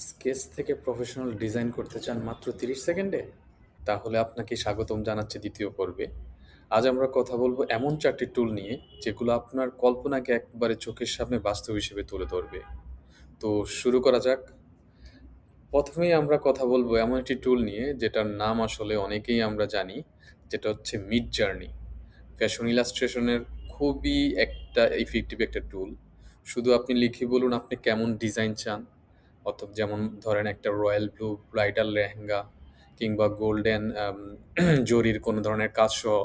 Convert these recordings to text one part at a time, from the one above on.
Sketch থেকে professional design করতে চান মাত্র 30 সেকেন্ডে? তাহলে আপনাকে স্বাগতম জানাচ্ছি দ্বিতীয় পর্বে। আজ আমরা কথা বলবো এমন 4টি টুল নিয়ে যেগুলো আপনার কল্পনাকে একবারে চোখের সামনে বাস্তব হিসেবে তুলে ধরবে। তো শুরু করা যাক। প্রথমেই আমরা কথা বলবো এমন একটি টুল নিয়ে যেটার নাম আসলে অনেকেই আমরা জানি, যেটা হচ্ছে মিড জার্নি। ফ্যাশন ইলাস্ট্রেশনের খুবই একটা ইফেক্টিভ একটা টুল। শুধু আপনি লিখে বলুন আপনি কেমন ডিজাইন চান, যেমন ধরেন একটা রয়্যাল ব্লু ব্রাইডাল লেহেঙ্গা কিংবা গোল্ডেন জরির কোনো ধরনের কাজ সহ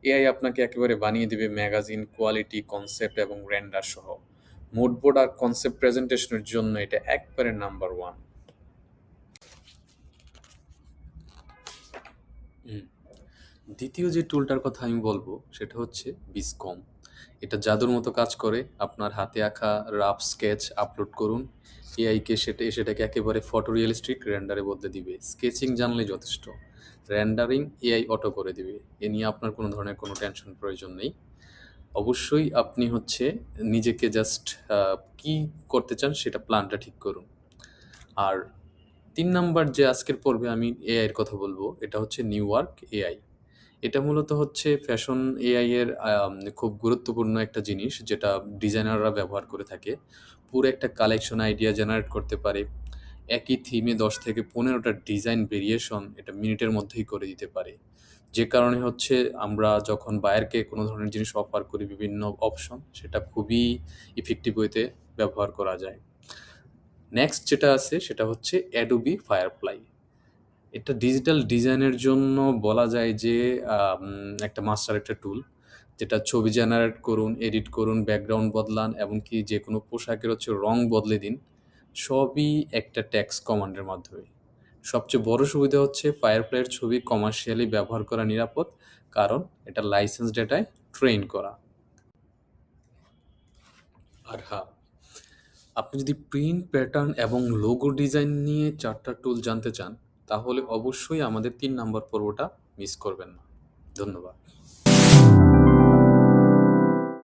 এআই আপনাকে একেবারে বানিয়ে দিবে ম্যাগাজিন কোয়ালিটি কনসেপ্ট এবং রেন্ডার সহ। মুড বোর্ড আর কনসেপ্ট প্রেজেন্টেশনের জন্য এটা একবারে নাম্বার ওয়ান। দ্বিতীয় যে টুলটার কথা আমি বলবো সেটা হচ্ছে বিসকম। এটা জাদুর মতো কাজ করে। আপনার হাতে আঁকা রাফ স্কেচ আপলোড করুন, এআইকে সেটাকে একেবারে ফটো রিয়েলিস্টিক রেন্ডারে বদলে দিবে। স্কেচিং জানলে যথেষ্ট, রেন্ডারিং এআই অটো করে দিবে। এ নিয়ে আপনার কোনো ধরনের কোনো টেনশন প্রয়োজন নেই। অবশ্যই আপনি হচ্ছে নিজেকে জাস্ট কি করতে চান সেটা প্ল্যানটা ঠিক করুন। আর ৩ নাম্বার যে আজকের পর্বে আমি এআই এর কথা বলবো, এটা হচ্ছে নিউয়ার্ক এআই। এটা মূলত হচ্ছে ফ্যাশন এআই এর খুব গুরুত্বপূর্ণ একটা জিনিস যেটা ডিজাইনাররা ব্যবহার করে থাকে। পুরো একটা কালেকশন আইডিয়া জেনারেট করতে পারে। একই থিমে ১০ থেকে ১৫টা ডিজাইন ভেরিয়েশন এটা মিনিটের মধ্যেই করে দিতে পারে। যে কারণে হচ্ছে আমরা যখন বায়ারকে কোনো ধরনের জিনিস অফার করি বিভিন্ন অপশন, সেটা খুবই ইফেক্টিভ ওয়েতে ব্যবহার করা যায়। নেক্সট যেটা আছে সেটা হচ্ছে অ্যাডোবি ফায়ারফ্লাই। এটা ডিজিটাল ডিজাইনের জন্য বলা যায় যে একটা মাস্টার একটা টুল, যেটা ছবি জেনারেট করুন, এডিট করুন, ব্যাকগ্রাউন্ড বদলান, এমনকি যে কোনো পোশাকের হচ্ছে রং বদলে দিন, সবই একটা টেক্সট কমান্ডের মাধ্যমে। সবচেয়ে বড় সুবিধা হচ্ছে ফায়ারফ্লাইয়ের ছবি কমার্শিয়ালি ব্যবহার করা নিরাপদ, কারণ এটা লাইসেন্স ডেটায় ট্রেন করা। আর হ্যাঁ, আপনি যদি প্রিন্ট প্যাটার্ন এবং লোগো ডিজাইন নিয়ে 4টা টুল জানতে চান, তাহলে অবশ্যই আমাদের ৩ নাম্বার পর্বটা মিস করবেন না। ধন্যবাদ।